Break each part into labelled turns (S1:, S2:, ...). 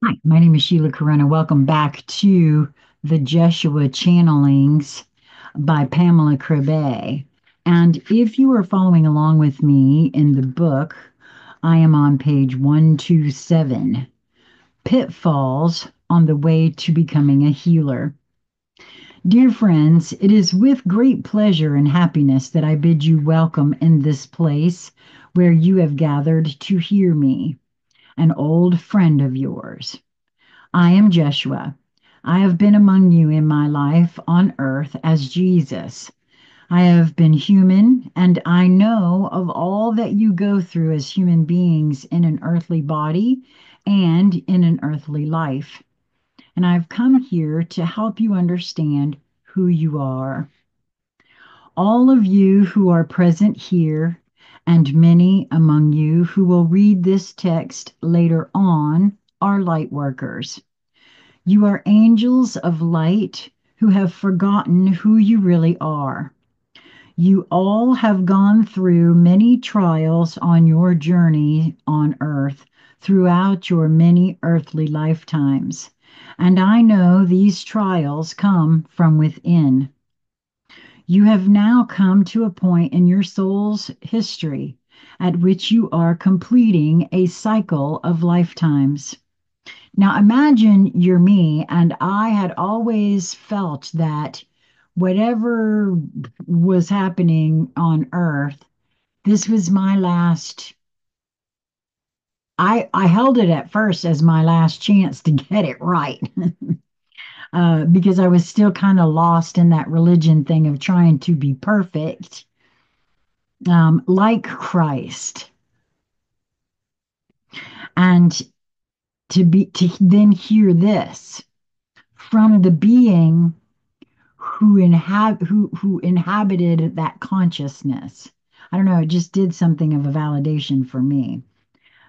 S1: Hi, my name is Sheila Corona. Welcome back to the Jeshua Channelings by Pamela Kribbe. And if you are following along with me in the book, I am on page 127, Pitfalls on the Way to Becoming a Healer. Dear friends, it is with great pleasure and happiness that I bid you welcome in this place where you have gathered to hear me, an old friend of yours. I am Jeshua. I have been among you in my life on earth as Jesus. I have been human, and I know of all that you go through as human beings in an earthly body and in an earthly life. And I've come here to help you understand who you are. All of you who are present here, and many among you who will read this text later on, are light workers. You are angels of light who have forgotten who you really are. You all have gone through many trials on your journey on earth throughout your many earthly lifetimes. And I know these trials come from within. You have now come to a point in your soul's history at which you are completing a cycle of lifetimes. Now imagine you're me, and I had always felt that whatever was happening on earth, this was my last. I held it at first as my last chance to get it right because I was still kind of lost in that religion thing of trying to be perfect, like Christ, and to then hear this from the being who inhabited that consciousness. I don't know, it just did something of a validation for me.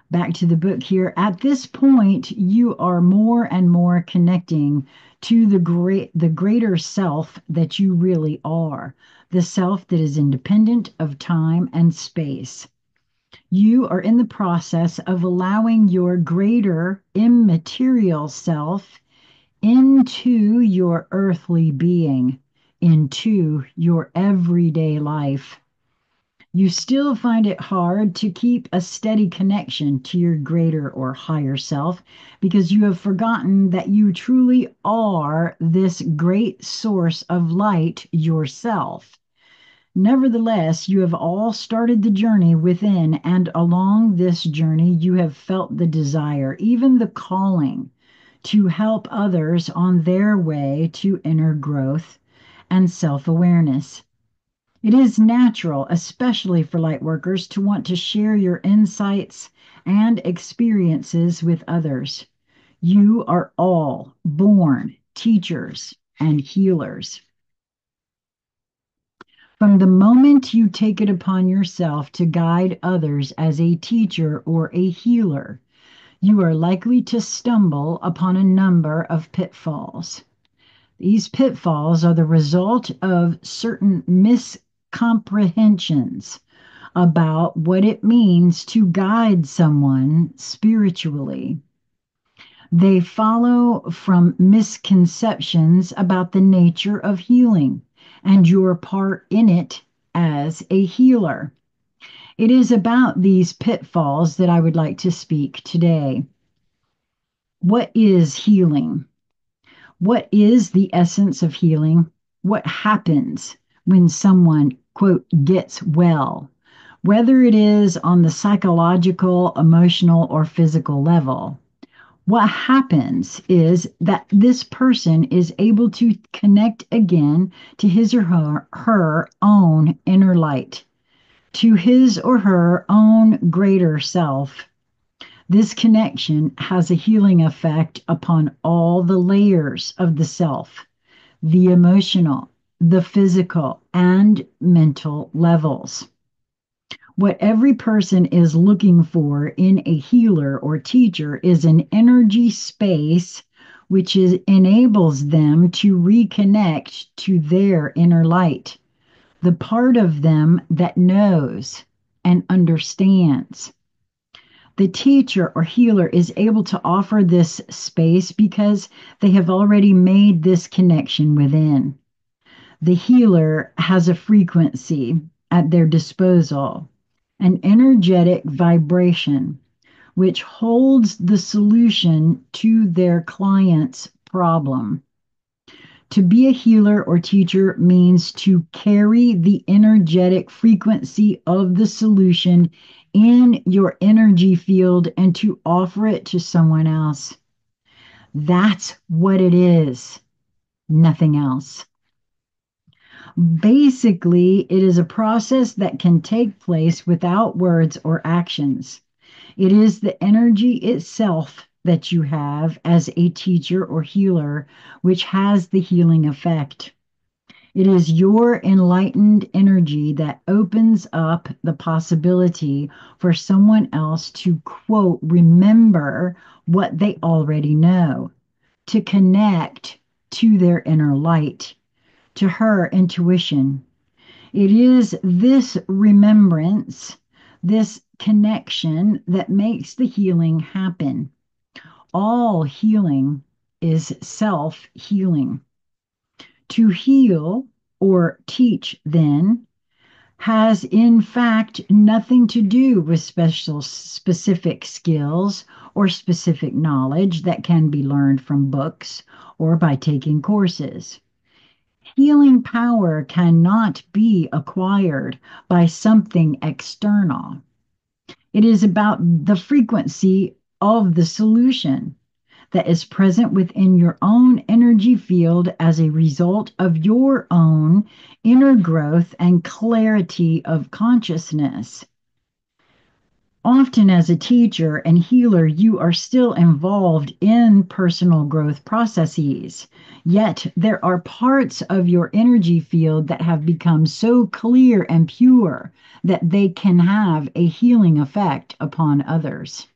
S1: Back to the book here. At this point, you are more and more connecting to the greater self that you really are, the self that is independent of time and space. You are in the process of allowing your greater immaterial self into your earthly being, into your everyday life. You still find it hard to keep a steady connection to your greater or higher self because you have forgotten that you truly are this great source of light yourself. Nevertheless, you have all started the journey within, and along this journey, you have felt the desire, even the calling, to help others on their way to inner growth and self awareness. It is natural, especially for light workers, to want to share your insights and experiences with others. You are all born teachers and healers. From the moment you take it upon yourself to guide others as a teacher or a healer, you are likely to stumble upon a number of pitfalls. These pitfalls are the result of certain miscomprehensions about what it means to guide someone spiritually. They follow from misconceptions about the nature of healing and your part in it as a healer. It is about these pitfalls that I would like to speak today. What is healing? What is the essence of healing? What happens when someone, quote, gets well? Whether it is on the psychological, emotional, or physical level, what happens is that this person is able to connect again to his or her own inner light, to his or her own greater self. This connection has a healing effect upon all the layers of the self, the emotional, the physical, and mental levels. What every person is looking for in a healer or teacher is an energy space which enables them to reconnect to their inner light, the part of them that knows and understands. The teacher or healer is able to offer this space because they have already made this connection within. The healer has a frequency at their disposal, an energetic vibration, which holds the solution to their client's problem. To be a healer or teacher means to carry the energetic frequency of the solution in your energy field and to offer it to someone else. That's what it is, nothing else. Basically, it is a process that can take place without words or actions. It is the energy itself that you have as a teacher or healer, which has the healing effect. It is your enlightened energy that opens up the possibility for someone else to, quote, remember what they already know, to connect to their inner light, to her intuition. It is this remembrance, this connection that makes the healing happen. All healing is self healing. To heal or teach, then, has in fact nothing to do with specific skills or specific knowledge that can be learned from books or by taking courses. Healing power cannot be acquired by something external. It is about the frequency of the solution that is present within your own energy field as a result of your own inner growth and clarity of consciousness. Often, as a teacher and healer, you are still involved in personal growth processes. Yet, there are parts of your energy field that have become so clear and pure that they can have a healing effect upon others.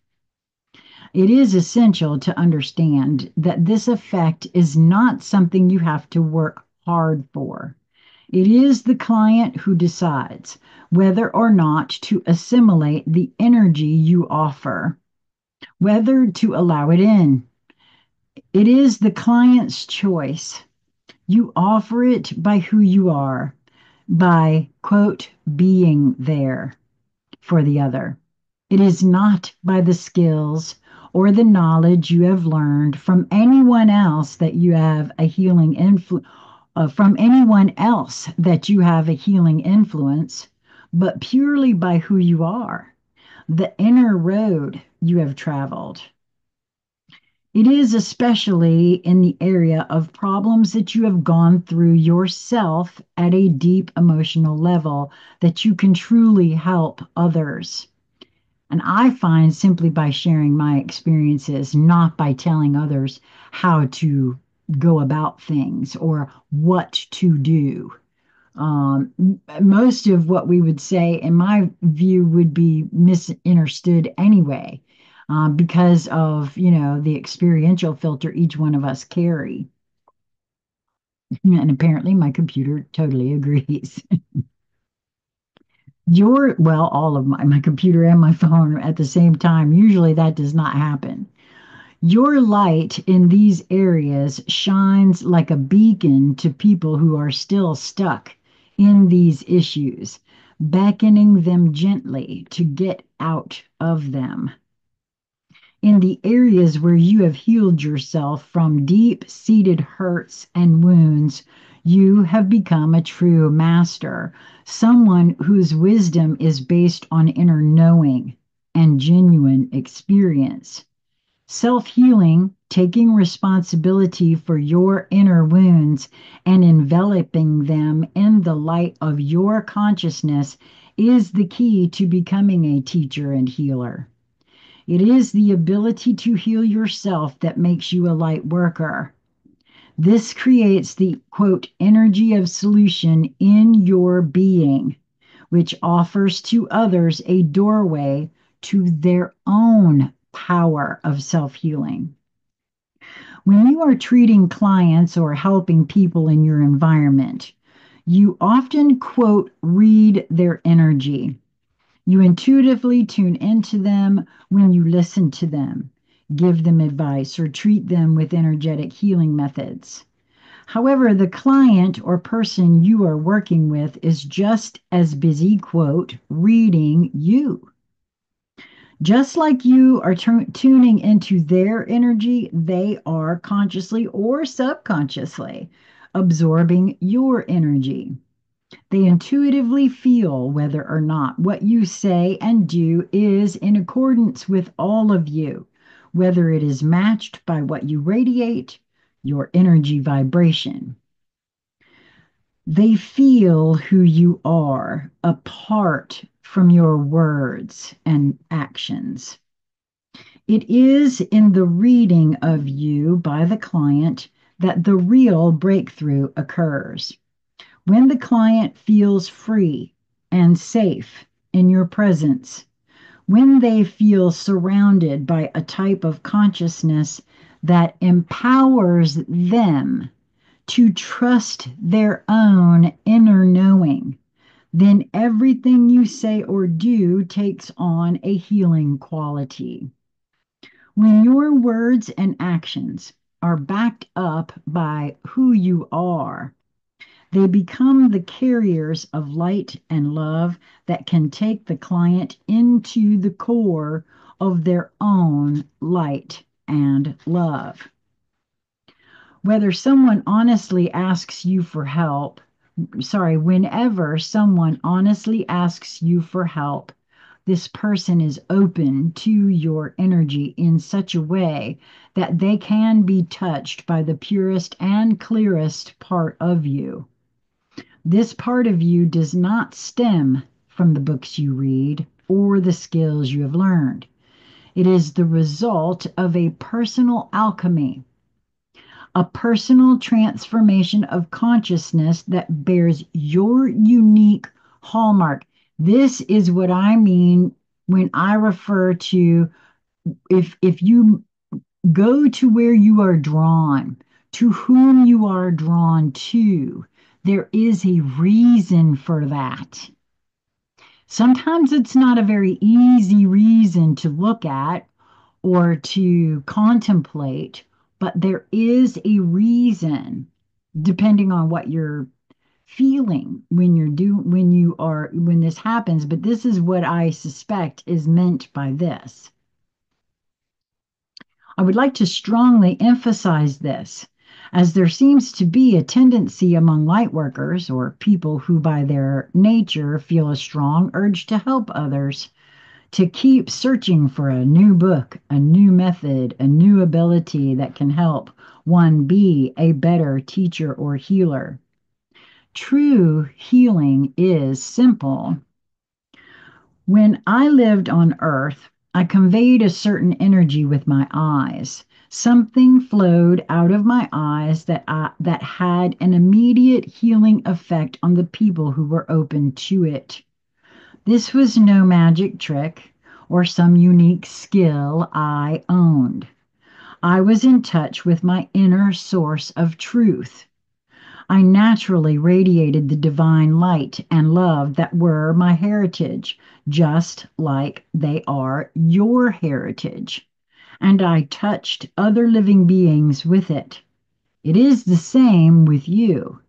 S1: It is essential to understand that this effect is not something you have to work hard for. It is the client who decides whether or not to assimilate the energy you offer, whether to allow it in. It is the client's choice. You offer it by who you are, by, quote, being there for the other. It is not by the skills or the knowledge you have learned from anyone else that you have a healing influence, from anyone else that you have a healing influence, but purely by who you are, the inner road you have traveled. It is especially in the area of problems that you have gone through yourself at a deep emotional level that you can truly help others. And I find simply by sharing my experiences, not by telling others how to go about things or what to do. Most of what we would say, in my view, would be misunderstood anyway, because of, the experiential filter each one of us carry. And apparently my computer totally agrees. Well, all of my computer and my phone at the same time. Usually that does not happen. Your light in these areas shines like a beacon to people who are still stuck in these issues, beckoning them gently to get out of them. In the areas where you have healed yourself from deep-seated hurts and wounds, you have become a true master, someone whose wisdom is based on inner knowing and genuine experience. Self-healing, taking responsibility for your inner wounds and enveloping them in the light of your consciousness is the key to becoming a teacher and healer. It is the ability to heal yourself that makes you a light worker. This creates the, quote, energy of solution in your being, which offers to others a doorway to their own power of self-healing. When you are treating clients or helping people in your environment, you often, quote, read their energy. You intuitively tune into them when you listen to them, give them advice, or treat them with energetic healing methods. However, the client or person you are working with is just as busy, quote, reading you. Just like you are tuning into their energy, they are consciously or subconsciously absorbing your energy. They intuitively feel whether or not what you say and do is in accordance with all of you, whether it is matched by what you radiate, your energy vibration. They feel who you are apart from your words and actions. It is in the reading of you by the client that the real breakthrough occurs. When the client feels free and safe in your presence, when they feel surrounded by a type of consciousness that empowers them to trust their own inner knowing, then everything you say or do takes on a healing quality. When your words and actions are backed up by who you are, they become the carriers of light and love that can take the client into the core of their own light and love. Whether someone honestly asks you for help, whenever someone honestly asks you for help, this person is open to your energy in such a way that they can be touched by the purest and clearest part of you. This part of you does not stem from the books you read or the skills you have learned. It is the result of a personal alchemy, a personal transformation of consciousness that bears your unique hallmark. This is what I mean when I refer to if you go to where you are drawn, to whom you are drawn to, there is a reason for that. Sometimes it's not a very easy reason to look at or to contemplate, but there is a reason depending on what you're feeling when this happens. But this is what I suspect is meant by this. I would like to strongly emphasize this, as there seems to be a tendency among light workers, or people who by their nature feel a strong urge to help others, to keep searching for a new book, a new method, a new ability that can help one be a better teacher or healer. True healing is simple. When I lived on Earth, I conveyed a certain energy with my eyes. Something flowed out of my eyes that had an immediate healing effect on the people who were open to it. This was no magic trick or some unique skill I owned. I was in touch with my inner source of truth. I naturally radiated the divine light and love that were my heritage, just like they are your heritage. And I touched other living beings with it. It is the same with you.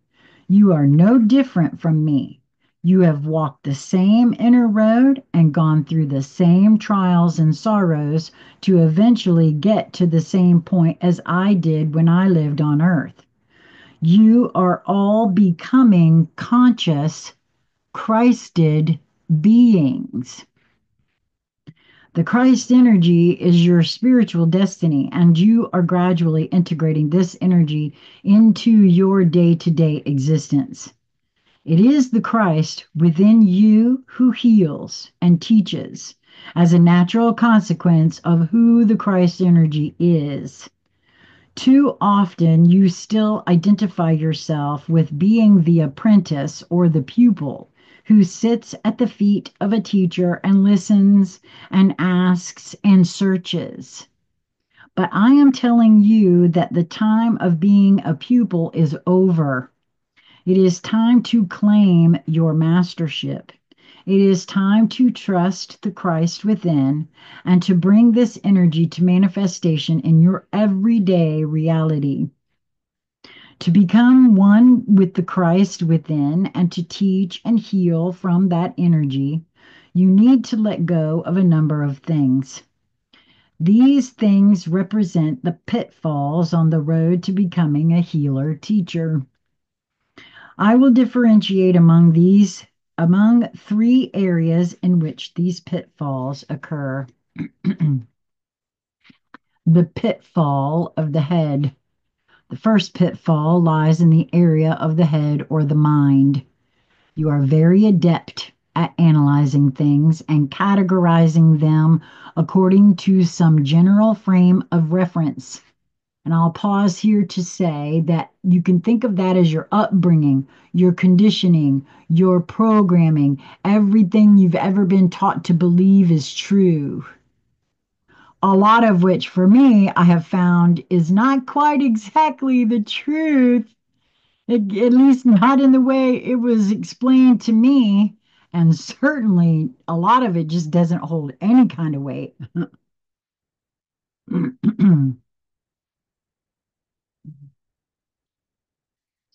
S1: You are no different from me. You have walked the same inner road and gone through the same trials and sorrows to eventually get to the same point as I did when I lived on earth. You are all becoming conscious, Christed beings. The Christ energy is your spiritual destiny, and you are gradually integrating this energy into your day-to-day existence. It is the Christ within you who heals and teaches as a natural consequence of who the Christ energy is. Too often, you still identify yourself with being the apprentice or the pupil who sits at the feet of a teacher and listens and asks and searches. But I am telling you that the time of being a pupil is over. It is time to claim your mastership. It is time to trust the Christ within and to bring this energy to manifestation in your everyday reality. To become one with the Christ within and to teach and heal from that energy, you need to let go of a number of things. These things represent the pitfalls on the road to becoming a healer teacher. I will differentiate among three areas in which these pitfalls occur. The pitfall of the head. The first pitfall lies in the area of the head or the mind. You are very adept at analyzing things and categorizing them according to some general frame of reference. And I'll pause here to say that you can think of that as your upbringing, your conditioning, your programming, everything you've ever been taught to believe is true. A lot of which, for me, I have found is not quite exactly the truth, at least not in the way it was explained to me. And certainly a lot of it just doesn't hold any kind of weight. So I'm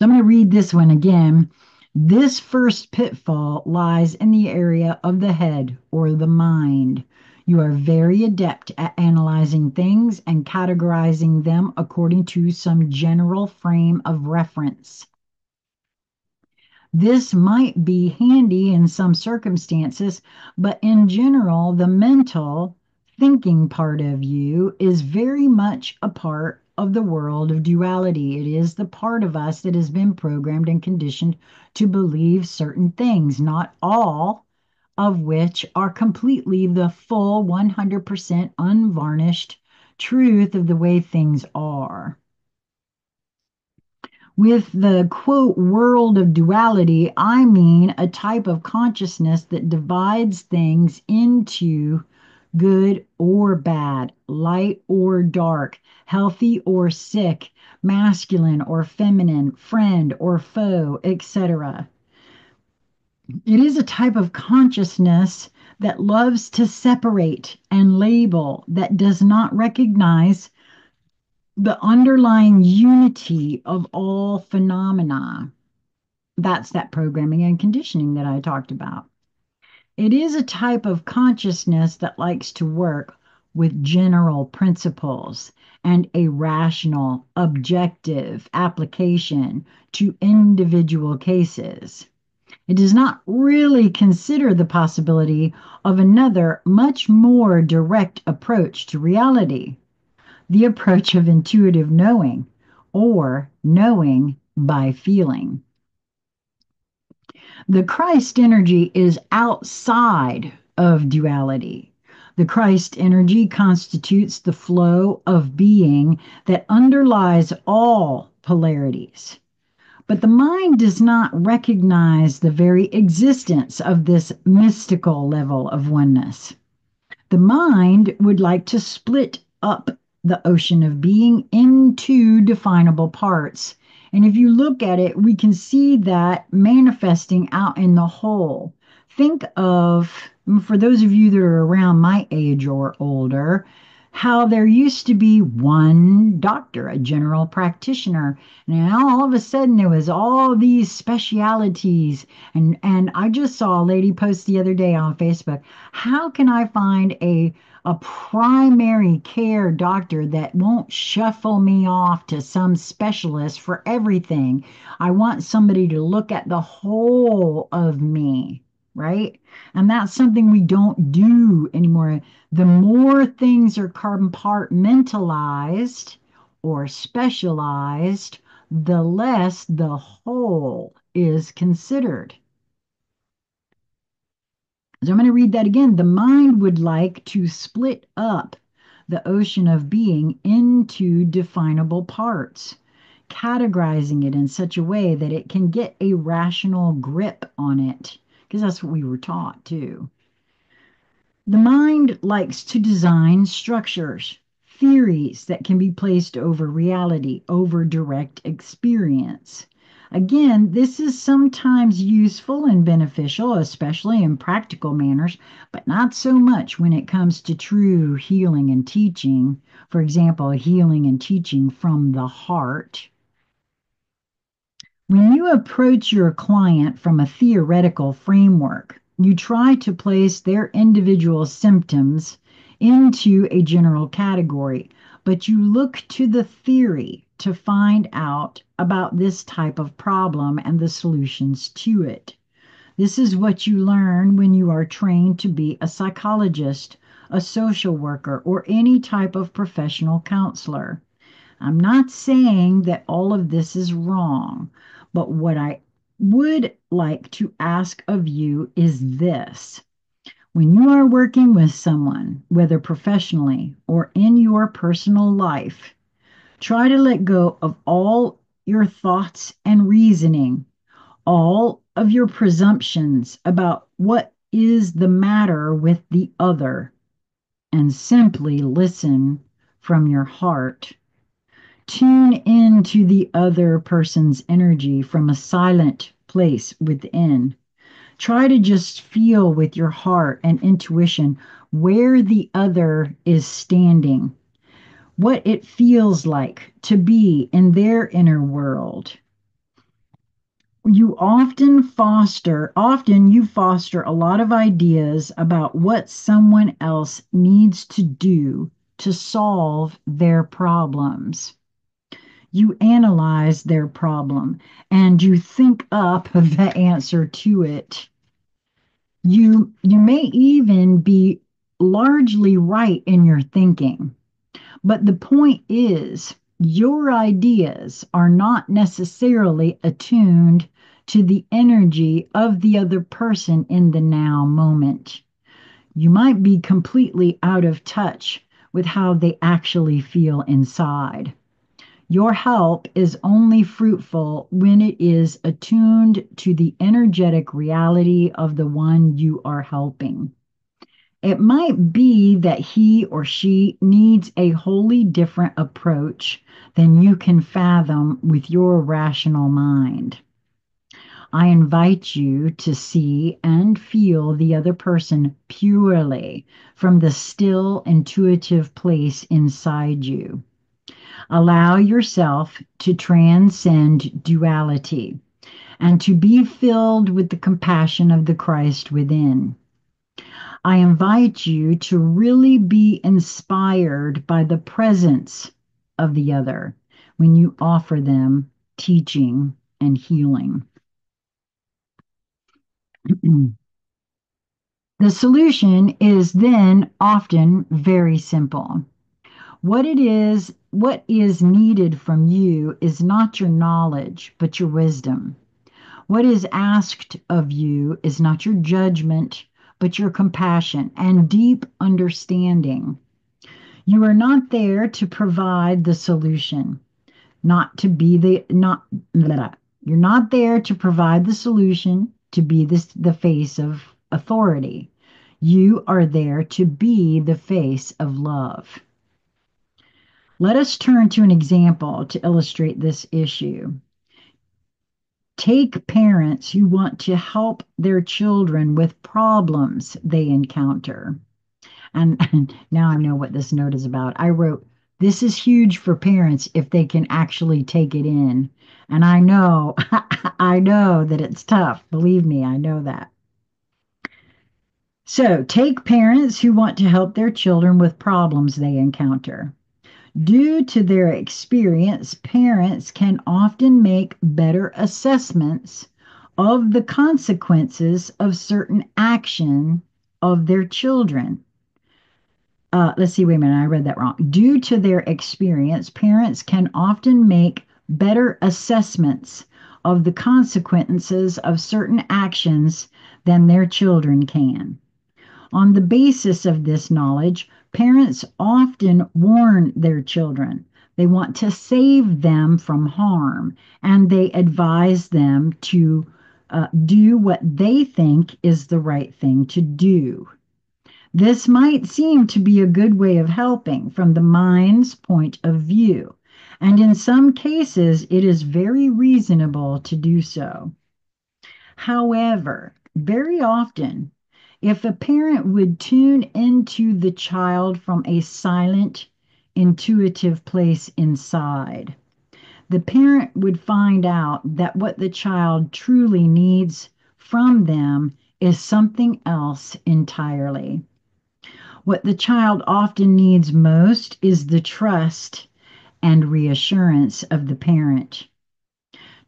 S1: going to read this one again. This first pitfall lies in the area of the head or the mind. You are very adept at analyzing things and categorizing them according to some general frame of reference. This might be handy in some circumstances, but in general, the mental thinking part of you is very much a part of the world of duality. It is the part of us that has been programmed and conditioned to believe certain things, not all of which are completely the full 100% unvarnished truth of the way things are. With the quote world of duality, I mean a type of consciousness that divides things into good or bad, light or dark, healthy or sick, masculine or feminine, friend or foe, etc. It is a type of consciousness that loves to separate and label, that does not recognize the underlying unity of all phenomena. That's that programming and conditioning that I talked about. It is a type of consciousness that likes to work with general principles and a rational, objective application to individual cases. It does not really consider the possibility of another, much more direct approach to reality, the approach of intuitive knowing, or knowing by feeling. The Christ energy is outside of duality. The Christ energy constitutes the flow of being that underlies all polarities. But the mind does not recognize the very existence of this mystical level of oneness. The mind would like to split up the ocean of being into definable parts. And if you look at it, we can see that manifesting out in the whole. Think of, for those of you that are around my age or older, how there used to be one doctor, a general practitioner. Now all of a sudden there was all these specialities. And I just saw a lady post the other day on Facebook, how can I find a primary care doctor that won't shuffle me off to some specialist for everything? I want somebody to look at the whole of me, right? And that's something we don't do anymore. The more things are compartmentalized or specialized, the less the whole is considered. So I'm going to read that again. The mind would like to split up the ocean of being into definable parts, categorizing it in such a way that it can get a rational grip on it, because that's what we were taught too. The mind likes to design structures, theories that can be placed over reality, over direct experience. Again, this is sometimes useful and beneficial, especially in practical manners, but not so much when it comes to true healing and teaching. For example, healing and teaching from the heart. When you approach your client from a theoretical framework, you try to place their individual symptoms into a general category, but you look to the theory to find out about this type of problem and the solutions to it. This is what you learn when you are trained to be a psychologist, a social worker, or any type of professional counselor. I'm not saying that all of this is wrong, but what I would like to ask of you is this. When you are working with someone, whether professionally or in your personal life, try to let go of all your thoughts and reasoning, all of your presumptions about what is the matter with the other, and simply listen from your heart. Tune into the other person's energy from a silent place within. Try to just feel with your heart and intuition where the other is standing, what it feels like to be in their inner world. Often you foster a lot of ideas about what someone else needs to do to solve their problems. You analyze their problem and you think up the answer to it. You may even be largely right in your thinking, but the point is your ideas are not necessarily attuned to the energy of the other person in the now moment. You might be completely out of touch with how they actually feel inside. Your help is only fruitful when it is attuned to the energetic reality of the one you are helping. It might be that he or she needs a wholly different approach than you can fathom with your rational mind. I invite you to see and feel the other person purely from the still, intuitive place inside you. Allow yourself to transcend duality and to be filled with the compassion of the Christ within. I invite you to really be inspired by the presence of the other when you offer them teaching and healing. The solution is then often very simple. What is needed from you is not your knowledge, but your wisdom. What is asked of you is not your judgment, but your compassion and deep understanding. You are not there to provide the solution, not to be the not blah. You're not there to provide the solution, to be the face of authority. You are there to be the face of love. Let us turn to an example to illustrate this issue. Take parents who want to help their children with problems they encounter. And now I know what this note is about. I wrote, this is huge for parents if they can actually take it in. And I know, I know that it's tough. Believe me, I know that. So take parents who want to help their children with problems they encounter. Due to their experience, parents can often make better assessments of the consequences of certain action of their children. Let's see, wait a minute, I read that wrong. Due to their experience, parents can often make better assessments of the consequences of certain actions than their children can. On the basis of this knowledge, parents often warn their children. They want to save them from harm, and they advise them to do what they think is the right thing to do. This might seem to be a good way of helping from the mind's point of view, And in some cases, it is very reasonable to do so. However, very often, if a parent would tune into the child from a silent, intuitive place inside, the parent would find out that what the child truly needs from them is something else entirely. What the child often needs most is the trust and reassurance of the parent.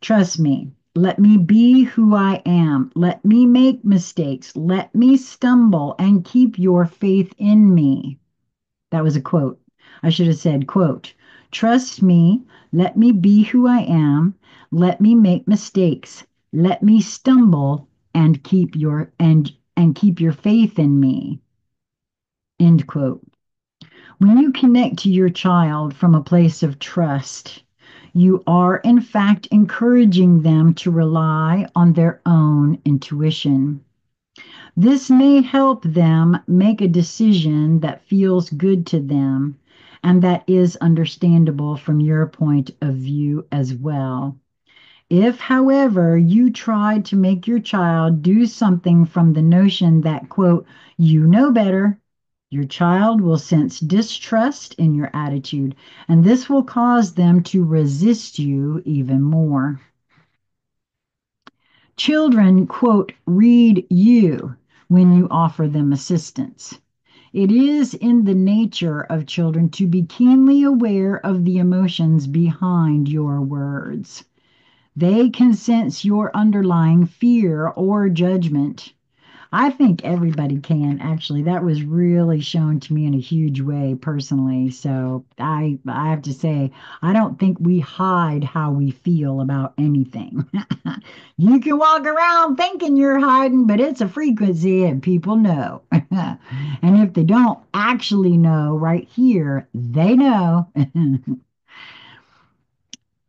S1: Trust me. Let me be who I am. Let me make mistakes. Let me stumble and keep your faith in me. That was a quote. I should have said, quote, trust me. Let me be who I am. Let me make mistakes. Let me stumble and keep your faith in me. End quote. When you connect to your child from a place of trust, you are in fact encouraging them to rely on their own intuition. This may help them make a decision that feels good to them and that is understandable from your point of view as well. If, however, you try to make your child do something from the notion that, quote, you know better, your child will sense distrust in your attitude, and this will cause them to resist you even more. Children, quote, read you when you offer them assistance. It is in the nature of children to be keenly aware of the emotions behind your words. They can sense your underlying fear or judgment. I think everybody can, actually. That was really shown to me in a huge way personally. So I have to say, I don't think we hide how we feel about anything. You can walk around thinking you're hiding, but it's a frequency and people know. And if they don't actually know right here, they know.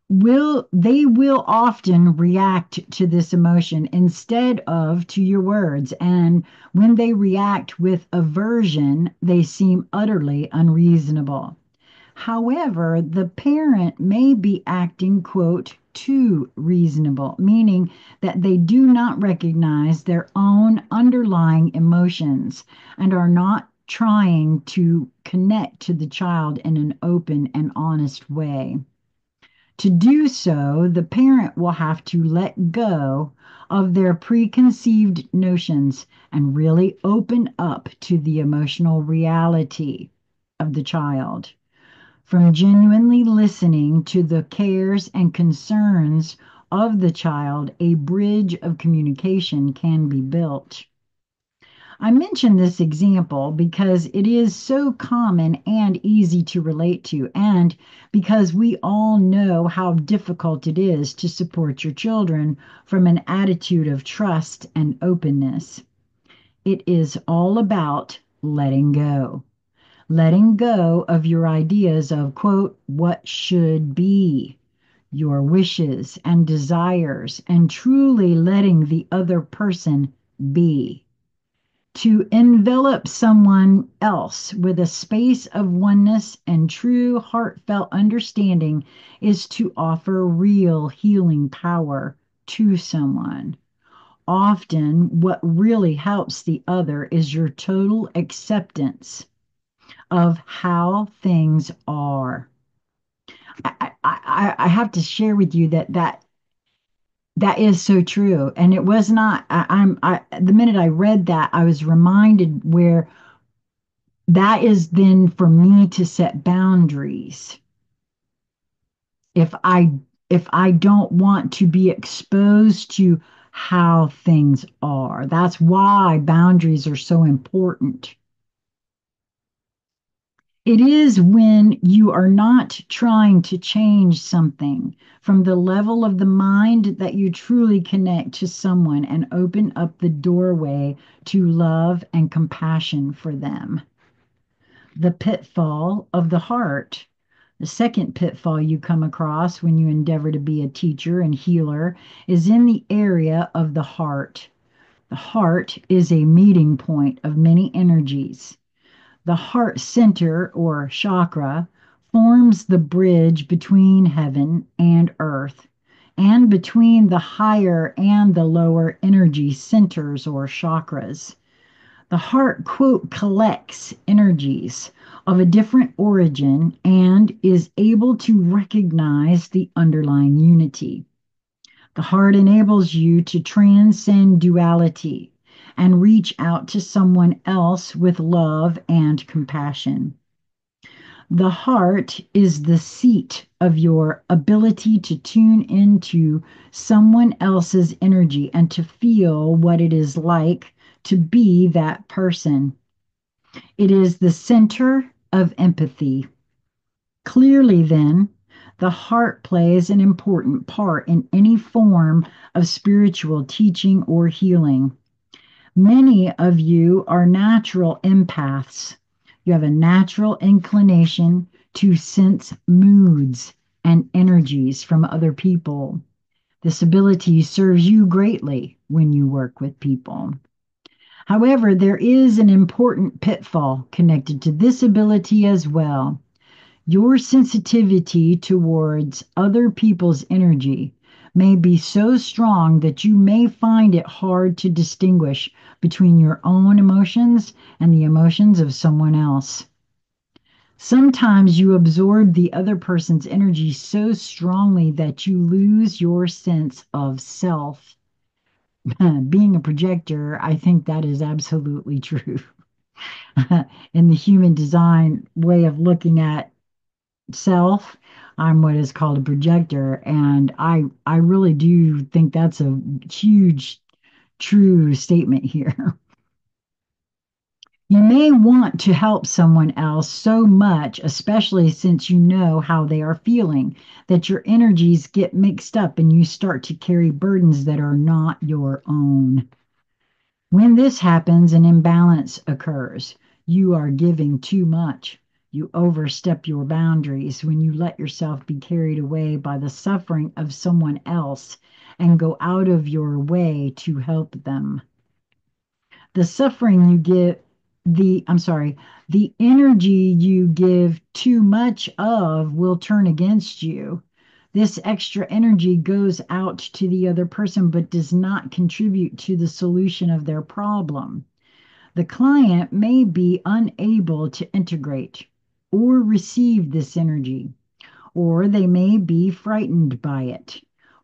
S1: Will often react to this emotion instead of to your words, and when they react with aversion they seem utterly unreasonable. However, the parent may be acting, quote, too reasonable, meaning that they do not recognize their own underlying emotions and are not trying to connect to the child in an open and honest way. To do so, the parent will have to let go of their preconceived notions and really open up to the emotional reality of the child. From genuinely listening to the cares and concerns of the child, a bridge of communication can be built. I mention this example because it is so common and easy to relate to, and because we all know how difficult it is to support your children from an attitude of trust and openness. It is all about letting go of your ideas of, quote, what should be, your wishes and desires, and truly letting the other person be. To envelop someone else with a space of oneness and true heartfelt understanding is to offer real healing power to someone. Often, what really helps the other is your total acceptance of how things are. I have to share with you that is so true, and it was not. The minute I read that, I was reminded where that is then for me to set boundaries. If I don't want to be exposed to how things are, that's why boundaries are so important. It is when you are not trying to change something from the level of the mind that you truly connect to someone and open up the doorway to love and compassion for them. The pitfall of the heart. The second pitfall you come across when you endeavor to be a teacher and healer is in the area of the heart. The heart is a meeting point of many energies. The heart center or chakra forms the bridge between heaven and earth, and between the higher and the lower energy centers or chakras. The heart, quote, collects energies of a different origin and is able to recognize the underlying unity. The heart enables you to transcend duality and reach out to someone else with love and compassion. The heart is the seat of your ability to tune into someone else's energy and to feel what it is like to be that person. It is the center of empathy. Clearly, then, the heart plays an important part in any form of spiritual teaching or healing. Many of you are natural empaths. You have a natural inclination to sense moods and energies from other people. This ability serves you greatly when you work with people. However, there is an important pitfall connected to this ability as well. Your sensitivity towards other people's energy may be so strong that you may find it hard to distinguish between your own emotions and the emotions of someone else. Sometimes you absorb the other person's energy so strongly that you lose your sense of self. Being a projector, I think that is absolutely true. In the human design way of looking at self, I'm what is called a projector, and I really do think that's a huge true statement here. You may want to help someone else so much, especially since you know how they are feeling, that your energies get mixed up and you start to carry burdens that are not your own. When this happens, an imbalance occurs. You are giving too much. You overstep your boundaries when you let yourself be carried away by the suffering of someone else and go out of your way to help them. The suffering you give, the energy you give too much of will turn against you. This extra energy goes out to the other person but does not contribute to the solution of their problem. The client may be unable to integrate or receive this energy, or they may be frightened by it,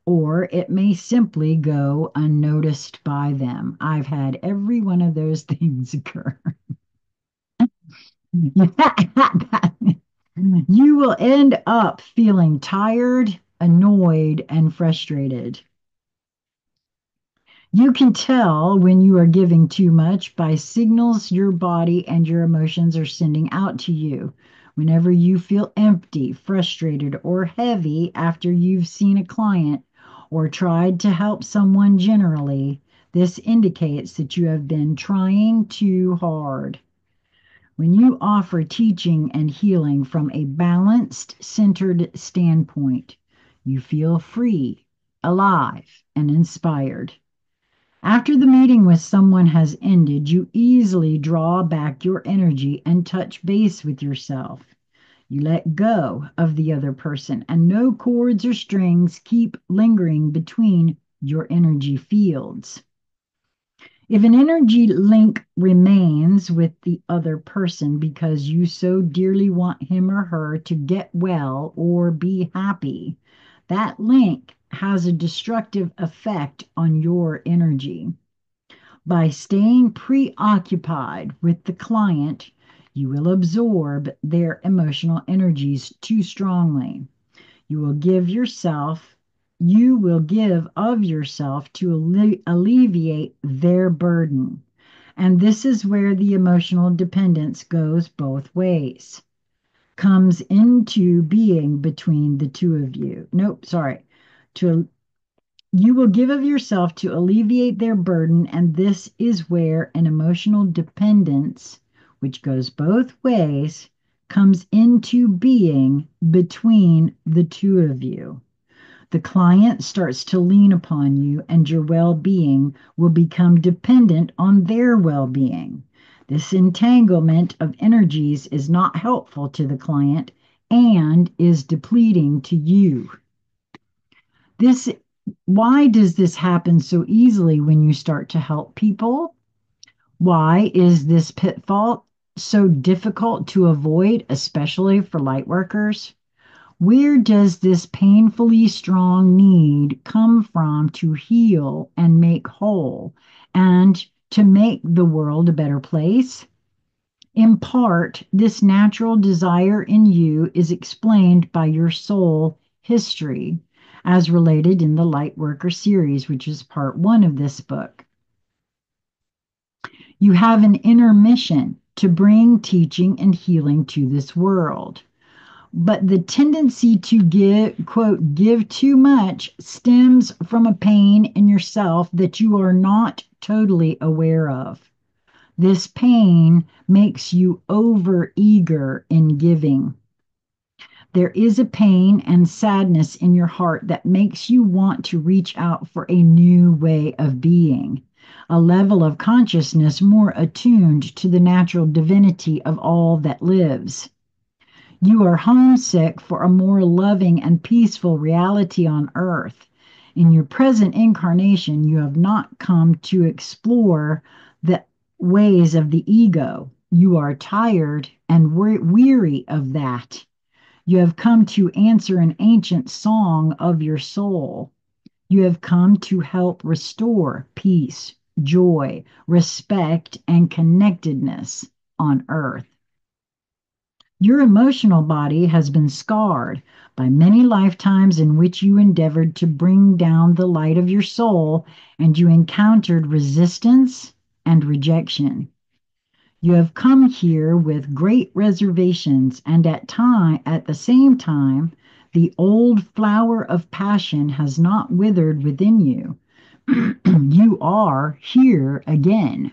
S1: or it may simply go unnoticed by them. I've had every one of those things occur. You will end up feeling tired, annoyed, and frustrated. You can tell when you are giving too much by signals your body and your emotions are sending out to you. Whenever you feel empty, frustrated, or heavy after you've seen a client or tried to help someone generally, this indicates that you have been trying too hard. When you offer teaching and healing from a balanced, centered standpoint, you feel free, alive, and inspired. After the meeting with someone has ended, you easily draw back your energy and touch base with yourself. You let go of the other person, and no cords or strings keep lingering between your energy fields. If an energy link remains with the other person because you so dearly want him or her to get well or be happy, that link has a destructive effect on your energy. By staying preoccupied with the client, you will absorb their emotional energies too strongly. You will give yourself, you will give of yourself to alleviate their burden. And this is where the emotional dependence goes both ways, comes into being between the two of you. Nope, sorry. To You will give of yourself to alleviate their burden, and this is where an emotional dependence, which goes both ways, comes into being between the two of you. The client starts to lean upon you, and your well being will become dependent on their well being. This entanglement of energies is not helpful to the client and is depleting to you. This Why does this happen so easily when you start to help people? Why is this pitfall so difficult to avoid, especially for light workers? Where does this painfully strong need come from to heal and make whole and to make the world a better place? In part, this natural desire in you is explained by your soul history, as related in the Lightworker series, which is part one of this book. You have an inner mission to bring teaching and healing to this world. But the tendency to give, quote, give too much stems from a pain in yourself that you are not totally aware of. This pain makes you over eager in giving. There is a pain and sadness in your heart that makes you want to reach out for a new way of being, a level of consciousness more attuned to the natural divinity of all that lives. You are homesick for a more loving and peaceful reality on earth. In your present incarnation, you have not come to explore the ways of the ego. You are tired and weary of that. You have come to answer an ancient song of your soul. You have come to help restore peace, joy, respect, and connectedness on earth. Your emotional body has been scarred by many lifetimes in which you endeavored to bring down the light of your soul and you encountered resistance and rejection. You have come here with great reservations, and at the same time, the old flower of passion has not withered within you. You are here again.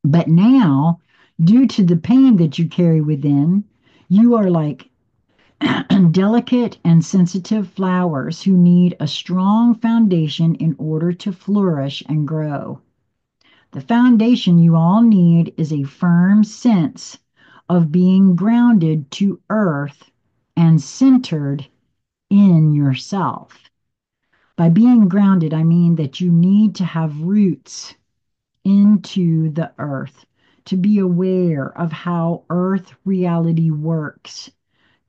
S1: But now, due to the pain that you carry within, you are like delicate and sensitive flowers who need a strong foundation in order to flourish and grow. The foundation you all need is a firm sense of being grounded to earth and centered in yourself. By being grounded, I mean that you need to have roots into the earth, to be aware of how earth reality works,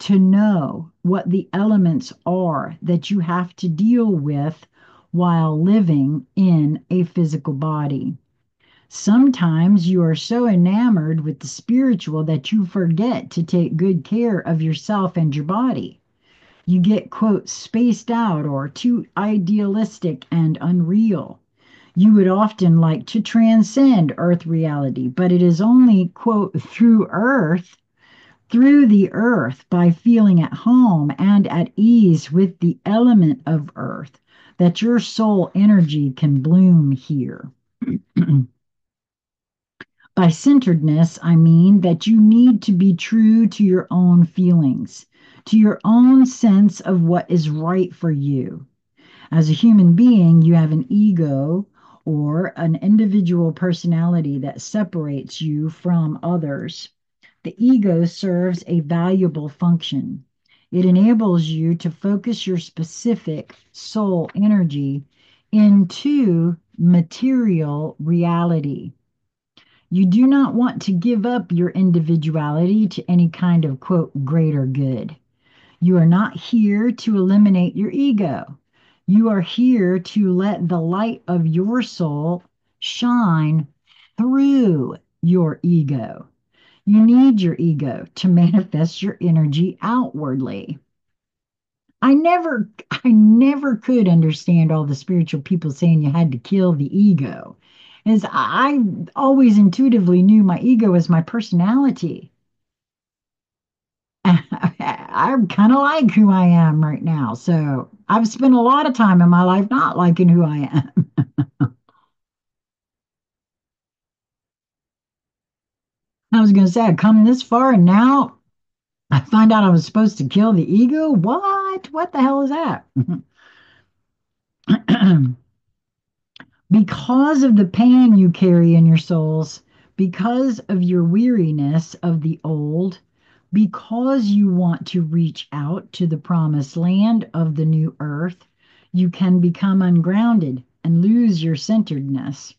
S1: to know what the elements are that you have to deal with while living in a physical body. Sometimes you are so enamored with the spiritual that you forget to take good care of yourself and your body. You get, quote, spaced out or too idealistic and unreal. You would often like to transcend earth reality, but it is only, quote, through the earth, by feeling at home and at ease with the element of earth, that your soul energy can bloom here. By centeredness, I mean that you need to be true to your own feelings, to your own sense of what is right for you. As a human being, you have an ego or an individual personality that separates you from others. The ego serves a valuable function. It enables you to focus your specific soul energy into material reality. You do not want to give up your individuality to any kind of, quote, greater good. You are not here to eliminate your ego. You are here to let the light of your soul shine through your ego. You need your ego to manifest your energy outwardly. I never could understand all the spiritual people saying you had to kill the ego. As I always intuitively knew my ego was my personality. I kind of like who I am right now. So I've spent a lot of time in my life not liking who I am. I was going to say, I've come this far and now I find out I was supposed to kill the ego. What? What the hell is that? Because of the pain you carry in your souls, because of your weariness of the old, Because you want to reach out to the promised land of the new earth, you can become ungrounded and lose your centeredness.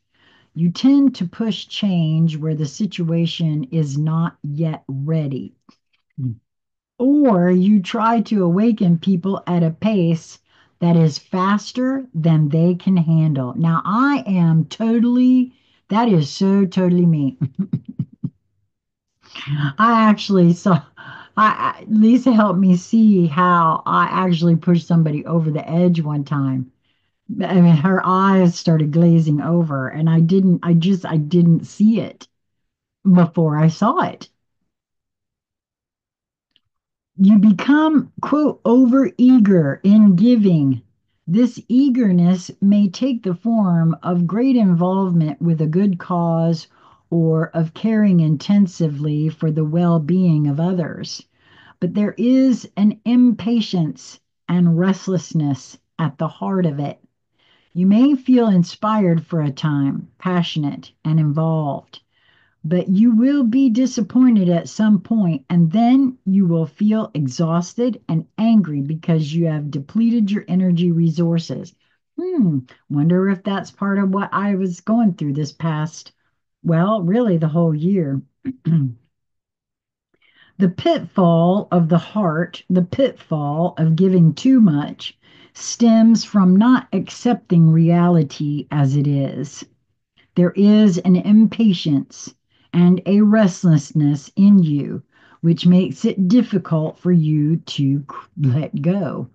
S1: You tend to push change where the situation is not yet ready. Or you try to awaken people at a pace that is faster than they can handle. Now, I am totally, that is so totally me. I actually saw, Lisa helped me see how I actually pushed somebody over the edge one time. I mean, her eyes started glazing over, and I didn't see it before I saw it. You become, quote, overeager in giving. This eagerness may take the form of great involvement with a good cause or of caring intensively for the well being of others. But there is an impatience and restlessness at the heart of it. You may feel inspired for a time, passionate and involved, but you will be disappointed at some point, and then you will feel exhausted and angry because you have depleted your energy resources. Wonder if that's part of what I was going through this past, well, really the whole year. The pitfall of the heart, the pitfall of giving too much, stems from not accepting reality as it is. There is an impatience and a restlessness in you, which makes it difficult for you to let go.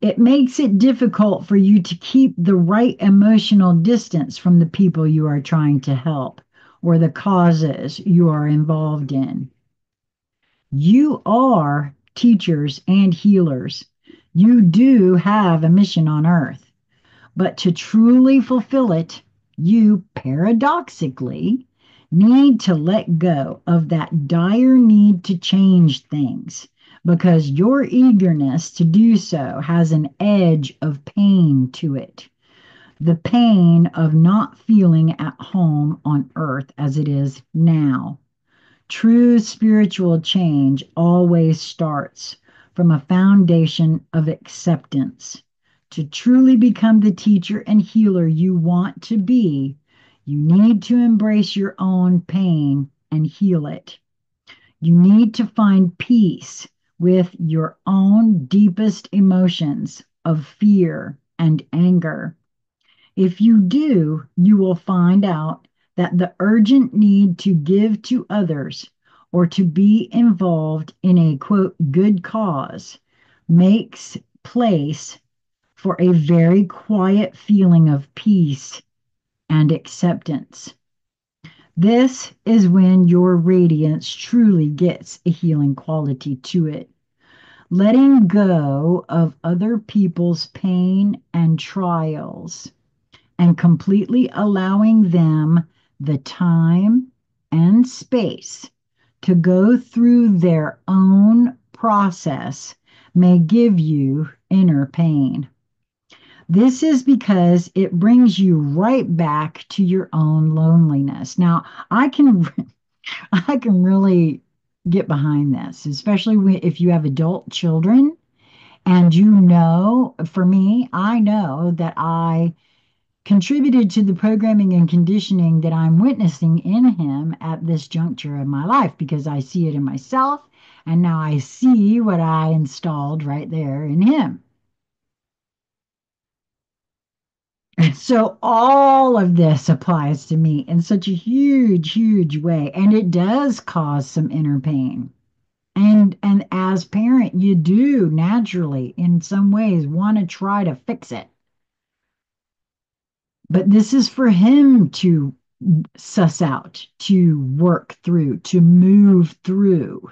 S1: It makes it difficult for you to keep the right emotional distance from the people you are trying to help or the causes you are involved in. You are teachers and healers. You do have a mission on earth. But to truly fulfill it, you paradoxically need to let go of that dire need to change things because your eagerness to do so has an edge of pain to it. The pain of not feeling at home on earth as it is now. True spiritual change always starts from a foundation of acceptance. To truly become the teacher and healer you want to be, you need to embrace your own pain and heal it. You need to find peace with your own deepest emotions of fear and anger. If you do, you will find out that the urgent need to give to others or to be involved in a quote good cause makes place for a very quiet feeling of peace and acceptance. This is when your radiance truly gets a healing quality to it. Letting go of other people's pain and trials and completely allowing them the time and space to go through their own process may give you inner pain. This is because it brings you right back to your own loneliness. Now, I can really get behind this, especially if you have adult children and for me, I know that I contributed to the programming and conditioning that I'm witnessing in him at this juncture of my life because I see it in myself and now I see what I installed right there in him. And so all of this applies to me in such a huge, huge way. And it does cause some inner pain. And as parent, you do naturally, in some ways, want to try to fix it. But this is for him to suss out, to work through, to move through.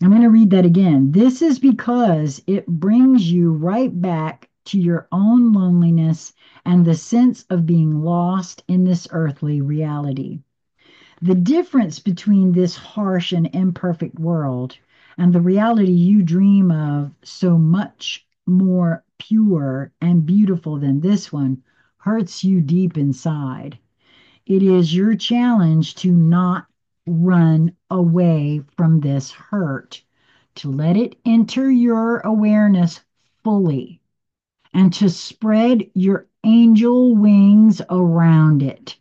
S1: I'm going to read that again. This is because it brings you right back to your own loneliness and the sense of being lost in this earthly reality. The difference between this harsh and imperfect world and the reality you dream of, so much more pure and beautiful than this one, hurts you deep inside. It is your challenge to not run away from this hurt, to let it enter your awareness fully, and to spread your angel wings around it.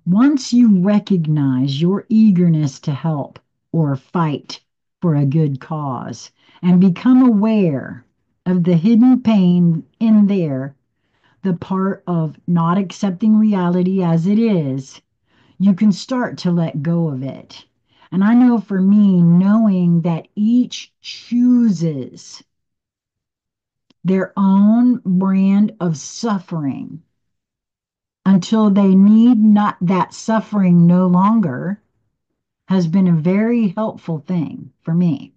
S1: Once you recognize your eagerness to help or fight for a good cause and become aware of the hidden pain in there, the part of not accepting reality as it is, you can start to let go of it. And I know for me, knowing that each chooses their own brand of suffering until they need not that suffering no longer has been a very helpful thing for me.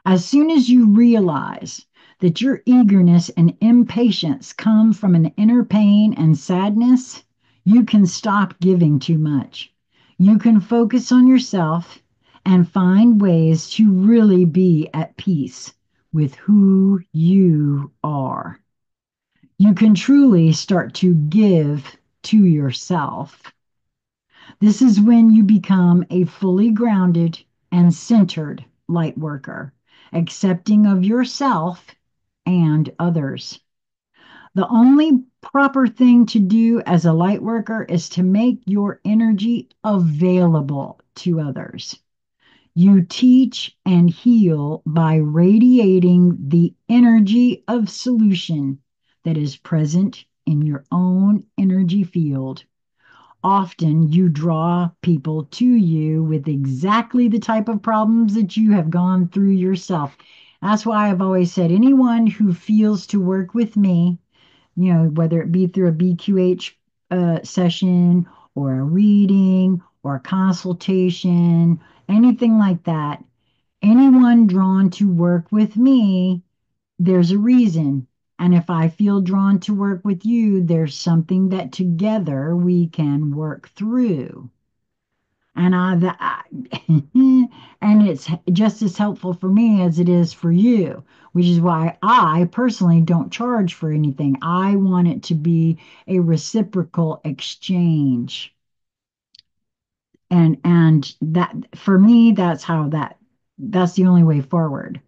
S1: As soon as you realize that your eagerness and impatience come from an inner pain and sadness, you can stop giving too much. You can focus on yourself and find ways to really be at peace with who you are. You can truly start to give to yourself. This is when you become a fully grounded and centered light worker, accepting of yourself and others. The only proper thing to do as a light worker is to make your energy available to others. You teach and heal by radiating the energy of solution that is present in your own energy field. Often you draw people to you with exactly the type of problems that you have gone through yourself. That's why I've always said anyone who feels to work with me, whether it be through a BQH session or a reading or a consultation, anything like that, anyone drawn to work with me, there's a reason. And if I feel drawn to work with you, there's something that together we can work through. And and it's just as helpful for me as it is for you, which is why I personally don't charge for anything. I want it to be a reciprocal exchange. And that for me, that's the only way forward.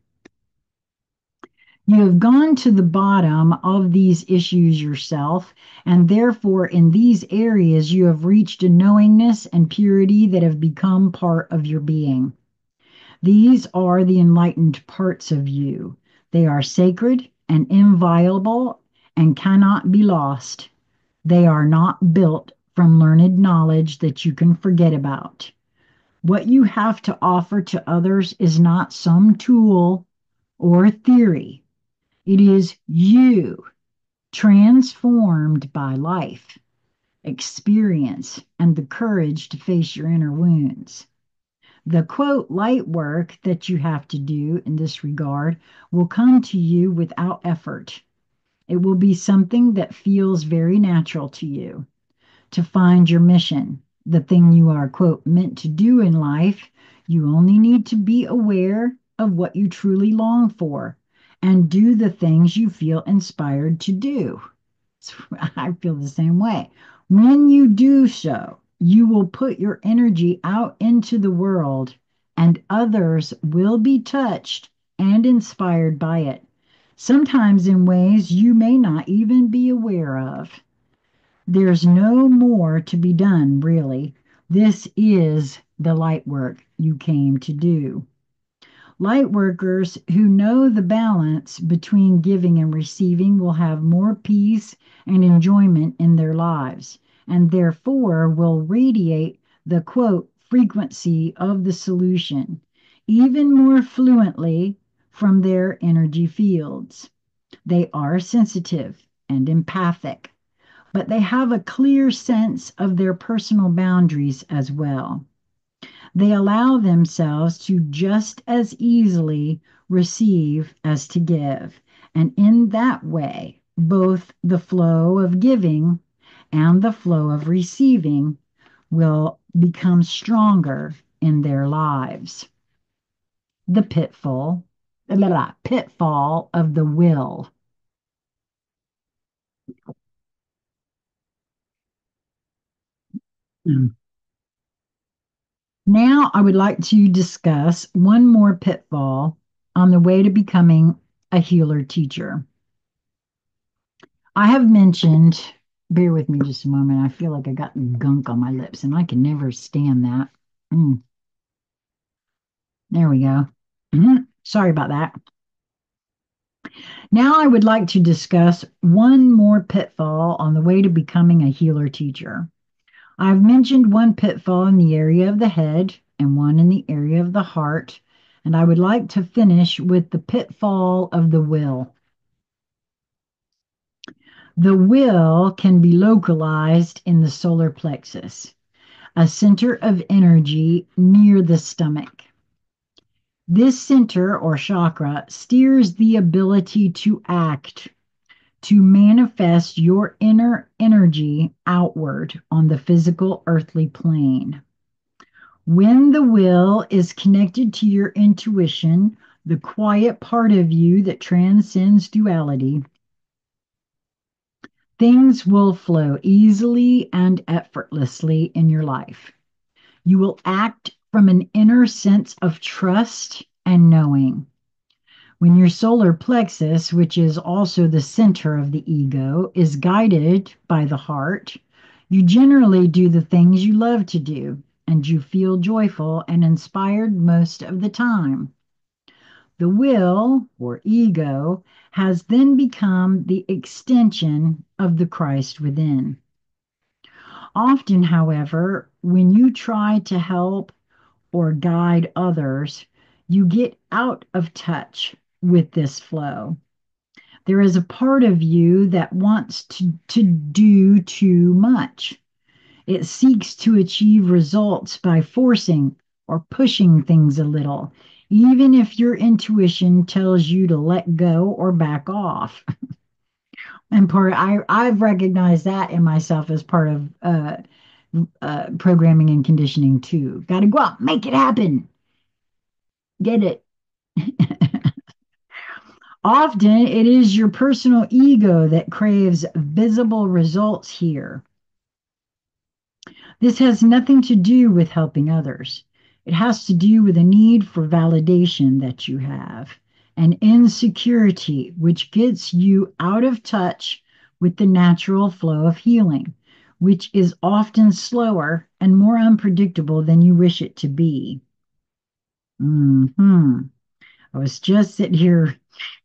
S1: You have gone to the bottom of these issues yourself, and therefore, in these areas, you have reached a knowingness and purity that have become part of your being. These are the enlightened parts of you. They are sacred and inviolable and cannot be lost. They are not built from learned knowledge that you can forget about. What you have to offer to others is not some tool or theory. It is you, transformed by life, experience, and the courage to face your inner wounds. The quote, light work that you have to do in this regard will come to you without effort. It will be something that feels very natural to you. To find your mission, the thing you are, quote, meant to do in life, you only need to be aware of what you truly long for and do the things you feel inspired to do. I feel the same way. When you do so, you will put your energy out into the world, and others will be touched and inspired by it, sometimes in ways you may not even be aware of. There's no more to be done, really. This is the light work you came to do. Light workers who know the balance between giving and receiving will have more peace and enjoyment in their lives, and therefore will radiate the quote frequency of the solution even more fluently from their energy fields. They are sensitive and empathic, but they have a clear sense of their personal boundaries as well. They allow themselves to just as easily receive as to give. And in that way, both the flow of giving and the flow of receiving will become stronger in their lives. The pitfall of the will. Now, I would like to discuss one more pitfall on the way to becoming a healer teacher. I have mentioned, bear with me just a moment. I feel like I got gunk on my lips and I can never stand that. Mm, there we go. Sorry about that. Now, I would like to discuss one more pitfall on the way to becoming a healer teacher. I've mentioned one pitfall in the area of the head and one in the area of the heart, and I would like to finish with the pitfall of the will. The will can be localized in the solar plexus, a center of energy near the stomach. This center or chakra steers the ability to act, to manifest your inner energy outward on the physical earthly plane. When the will is connected to your intuition, the quiet part of you that transcends duality, things will flow easily and effortlessly in your life. You will act from an inner sense of trust and knowing. When your solar plexus, which is also the center of the ego, is guided by the heart, you generally do the things you love to do, and you feel joyful and inspired most of the time. The will, or ego, has then become the extension of the Christ within. Often, however, when you try to help or guide others, you get out of touch with this flow. There is a part of you that wants to do too much. It seeks to achieve results by forcing or pushing things a little, even if your intuition tells you to let go or back off. And I've recognized that in myself as part of programming and conditioning too. Got to go out, make it happen, get it. Often it is your personal ego that craves visible results here. This has nothing to do with helping others. It has to do with a need for validation that you have, an insecurity which gets you out of touch with the natural flow of healing, which is often slower and more unpredictable than you wish it to be. Hmm. I was just sitting here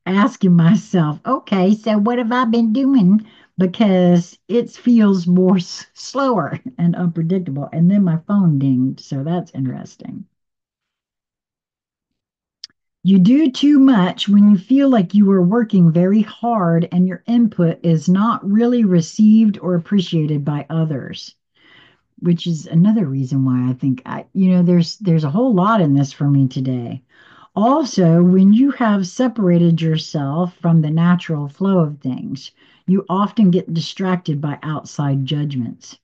S1: asking myself, okay, so what have I been doing? Because it feels more slower and unpredictable. And then my phone dinged, so that's interesting. You do too much when you feel like you are working very hard and your input is not really received or appreciated by others, which is another reason why I think there's a whole lot in this for me today. Also, when you have separated yourself from the natural flow of things, you often get distracted by outside judgments.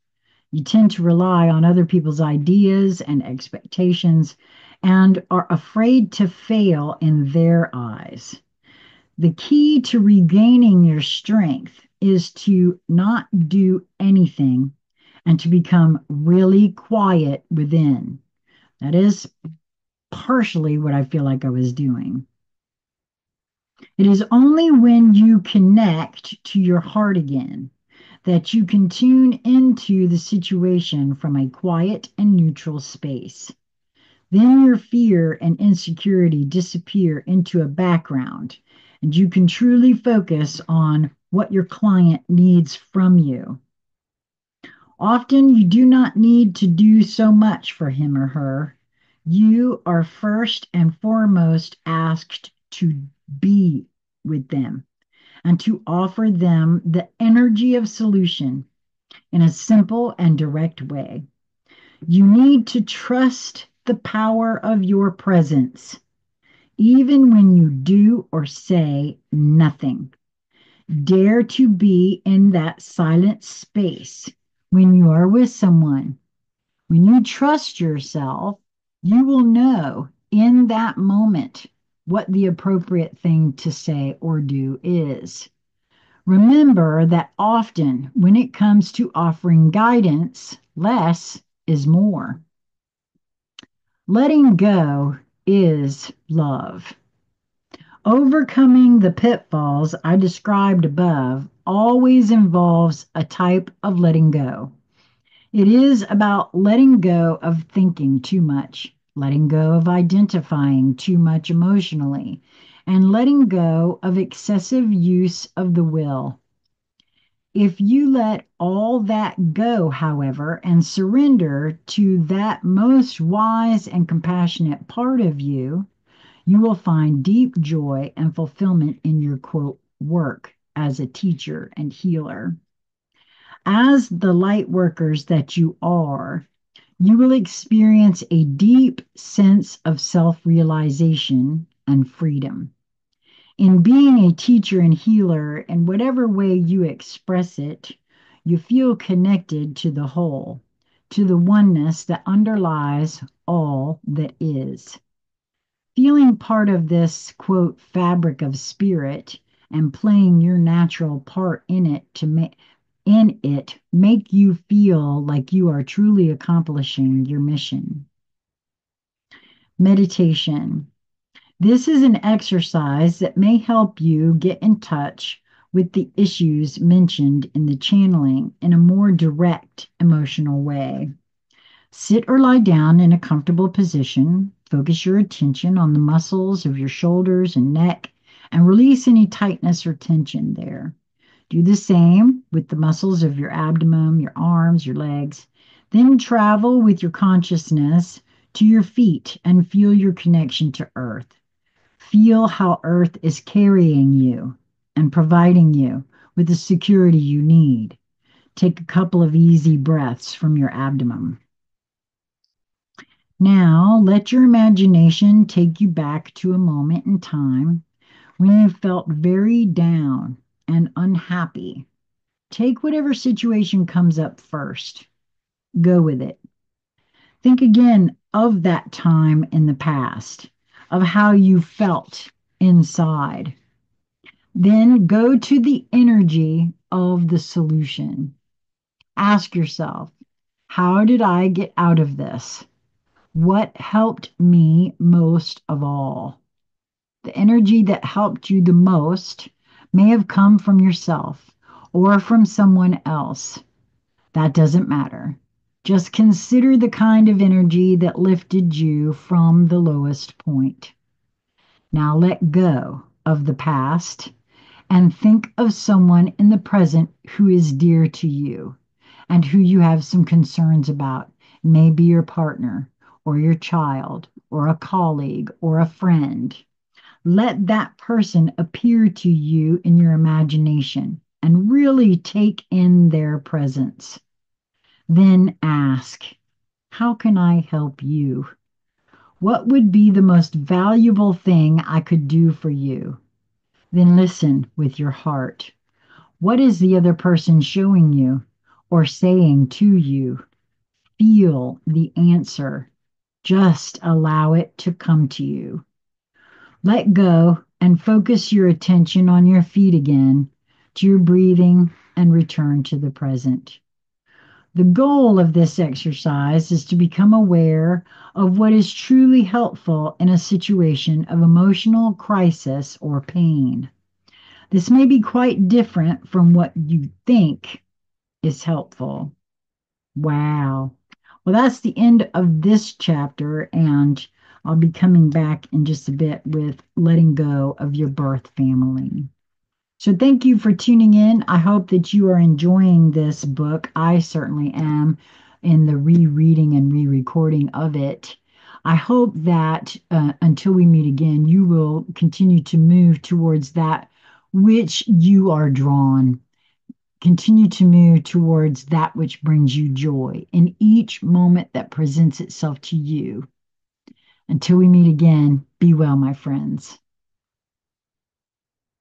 S1: You tend to rely on other people's ideas and expectations and are afraid to fail in their eyes. The key to regaining your strength is to not do anything and to become really quiet within. That is partially what I feel like I was doing. It is only when you connect to your heart again that you can tune into the situation from a quiet and neutral space. Then your fear and insecurity disappear into a background, and you can truly focus on what your client needs from you. Often you do not need to do so much for him or her. You are first and foremost asked to be with them and to offer them the energy of solution in a simple and direct way. You need to trust the power of your presence, even when you do or say nothing. Dare to be in that silent space when you are with someone. When you trust yourself, you will know in that moment what the appropriate thing to say or do is. Remember that often when it comes to offering guidance, less is more. Letting go is love. Overcoming the pitfalls I described above always involves a type of letting go. It is about letting go of thinking too much, letting go of identifying too much emotionally, and letting go of excessive use of the will. If you let all that go, however, and surrender to that most wise and compassionate part of you, you will find deep joy and fulfillment in your quote work as a teacher and healer. As the light workers that you are, you will experience a deep sense of self realization and freedom. In being a teacher and healer, in whatever way you express it, you feel connected to the whole, to the oneness that underlies all that is. Feeling part of this, quote, fabric of spirit and playing your natural part in it make you feel like you are truly accomplishing your mission. Meditation. This is an exercise that may help you get in touch with the issues mentioned in the channeling in a more direct emotional way. Sit or lie down in a comfortable position. Focus your attention on the muscles of your shoulders and neck and release any tightness or tension there. Do the same with the muscles of your abdomen, your arms, your legs. Then travel with your consciousness to your feet and feel your connection to Earth. Feel how Earth is carrying you and providing you with the security you need. Take a couple of easy breaths from your abdomen. Now, let your imagination take you back to a moment in time when you felt very down and unhappy. Take whatever situation comes up first. Go with it. Think again of that time in the past, of how you felt inside. Then go to the energy of the solution. Ask yourself, how did I get out of this? What helped me most of all? The energy that helped you the most may have come from yourself or from someone else. That doesn't matter. Just consider the kind of energy that lifted you from the lowest point. Now let go of the past and think of someone in the present who is dear to you and who you have some concerns about. Maybe your partner or your child or a colleague or a friend. Let that person appear to you in your imagination and really take in their presence. Then ask, how can I help you? What would be the most valuable thing I could do for you? Then listen with your heart. What is the other person showing you or saying to you? Feel the answer. Just allow it to come to you. Let go and focus your attention on your feet again, to your breathing, and return to the present. The goal of this exercise is to become aware of what is truly helpful in a situation of emotional crisis or pain. This may be quite different from what you think is helpful. Wow. Well, that's the end of this chapter, and I'll be coming back in just a bit with letting go of your birth family. So thank you for tuning in. I hope that you are enjoying this book. I certainly am in the rereading and re-recording of it. I hope that until we meet again, you will continue to move towards that which you are drawn. Continue to move towards that which brings you joy in each moment that presents itself to you. Until we meet again, be well, my friends.